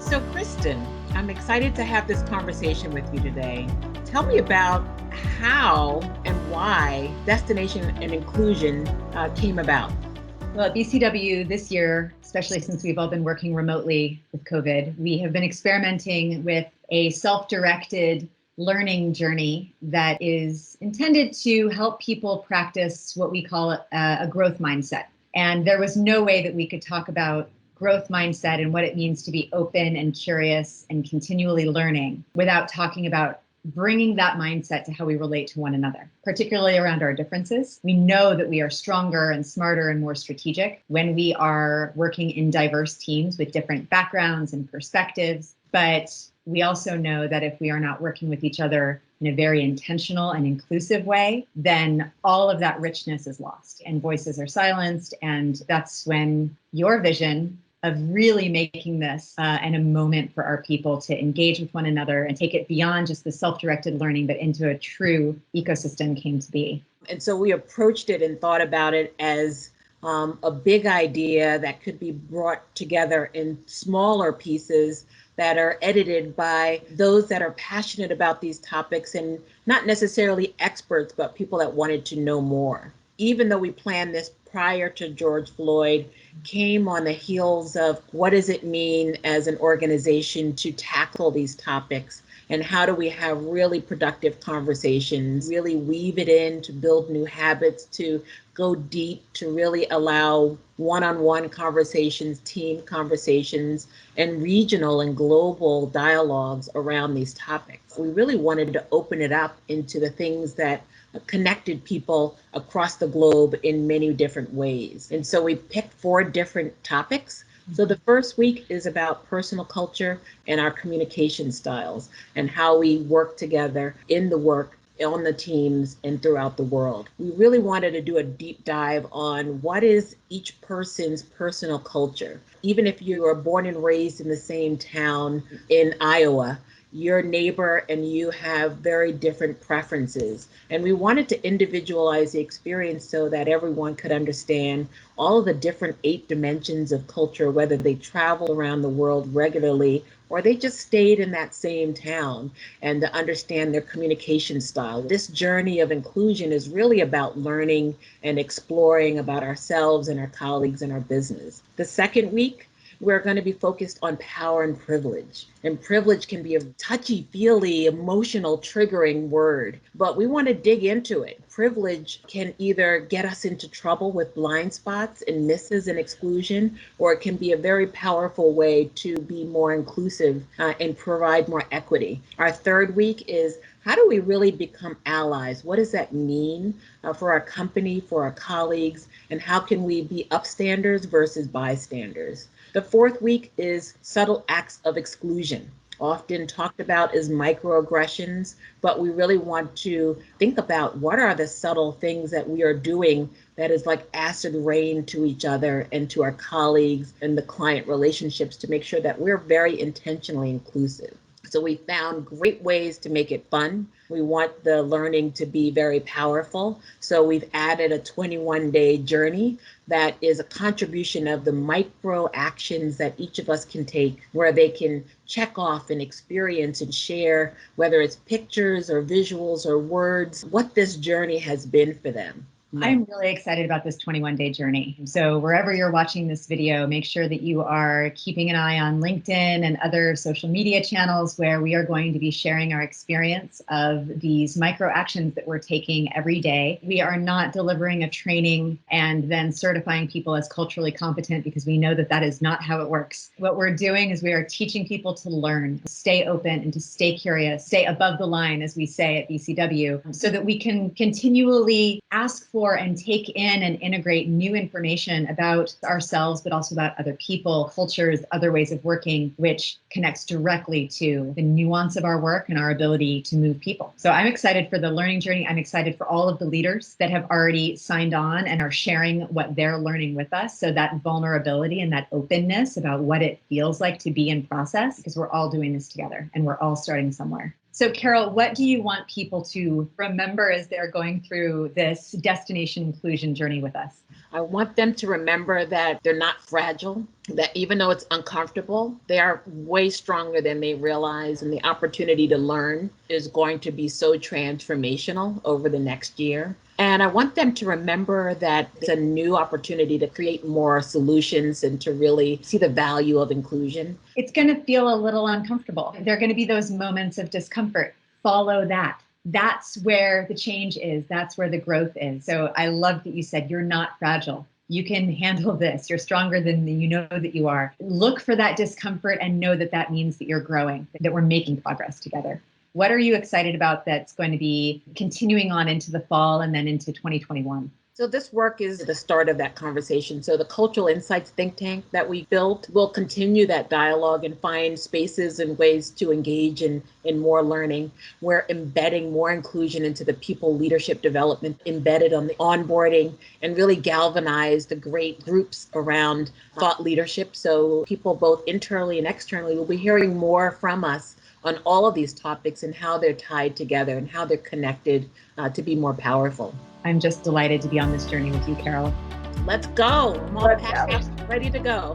So, Kristen, I'm excited to have this conversation with you today. Tell me about how and why Destination and Inclusion came about. Well, at BCW this year, especially since we've all been working remotely with COVID, we have been experimenting with a self-directed learning journey that is intended to help people practice what we call a growth mindset. And there was no way that we could talk about growth mindset and what it means to be open and curious and continually learning without talking about bringing that mindset to how we relate to one another, particularly around our differences. We know that we are stronger and smarter and more strategic when we are working in diverse teams with different backgrounds and perspectives. But we also know that if we are not working with each other in a very intentional and inclusive way, then all of that richness is lost and voices are silenced. And that's when your vision of really making this and a moment for our people to engage with one another and take it beyond just the self-directed learning, but into a true ecosystem came to be. And so we approached it and thought about it as a big idea that could be brought together in smaller pieces that are edited by those that are passionate about these topics and not necessarily experts, but people that wanted to know more. Even though we planned this prior to George Floyd, came on the heels of what does it mean as an organization to tackle these topics, and how do we have really productive conversations, really weave it in to build new habits, to go deep, to really allow one-on-one conversations, team conversations, and regional and global dialogues around these topics. We really wanted to open it up into the things that connected people across the globe in many different ways. And so we picked 4 different topics. So the first week is about personal culture and our communication styles and how we work together in the work, on the teams, and throughout the world. We really wanted to do a deep dive on what is each person's personal culture. Even if you are born and raised in the same town in Iowa, your neighbor and you have very different preferences. And we wanted to individualize the experience so that everyone could understand all of the different 8 dimensions of culture, whether they travel around the world regularly or they just stayed in that same town, and to understand their communication style. This journey of inclusion is really about learning and exploring about ourselves and our colleagues and our business. The second week, we're going to be focused on power and privilege. And privilege can be a touchy-feely, emotional, triggering word, but we want to dig into it. Privilege can either get us into trouble with blind spots and misses and exclusion, or it can be a very powerful way to be more inclusive and provide more equity. Our third week is how do we really become allies? What does that mean for our company, for our colleagues, and how can we be upstanders versus bystanders? The fourth week is subtle acts of exclusion, often talked about as microaggressions, but we really want to think about what are the subtle things that we are doing that is like acid rain to each other and to our colleagues and the client relationships to make sure that we're very intentionally inclusive. So we found great ways to make it fun. We want the learning to be very powerful. So we've added a 21-day journey that is a contribution of the micro actions that each of us can take, where they can check off and experience and share, whether it's pictures or visuals or words, what this journey has been for them. I'm really excited about this 21-day journey. So wherever you're watching this video, make sure that you are keeping an eye on LinkedIn and other social media channels where we are going to be sharing our experience of these micro actions that we're taking every day. We are not delivering a training and then certifying people as culturally competent, because we know that that is not how it works. What we're doing is we are teaching people to learn, stay open, and to stay curious, stay above the line, as we say at BCW, so that we can continually ask for and take in and integrate new information about ourselves, but also about other people, cultures, other ways of working, which connects directly to the nuance of our work and our ability to move people. So I'm excited for the learning journey. I'm excited for all of the leaders that have already signed on and are sharing what they're learning with us. So that vulnerability and that openness about what it feels like to be in process, because we're all doing this together and we're all starting somewhere. So Carol, what do you want people to remember as they're going through this destination inclusion journey with us? I want them to remember that they're not fragile, that even though it's uncomfortable, they are way stronger than they realize. And the opportunity to learn is going to be so transformational over the next year. And I want them to remember that it's a new opportunity to create more solutions and to really see the value of inclusion. It's going to feel a little uncomfortable. There are going to be those moments of discomfort. Follow that. That's where the change is. That's where the growth is. So I love that you said you're not fragile. You can handle this. You're stronger than you know that you are. Look for that discomfort and know that that means that you're growing, that we're making progress together. What are you excited about that's going to be continuing on into the fall and then into 2021? So this work is the start of that conversation. So the Cultural Insights think tank that we built will continue that dialogue and find spaces and ways to engage in more learning. We're embedding more inclusion into the people leadership development, embedded on the onboarding, and really galvanize the great groups around thought leadership. So people both internally and externally will be hearing more from us on all of these topics and how they're tied together and how they're connected to be more powerful. I'm just delighted to be on this journey with you, Carol. Let's go. I'm all packed, ready to go.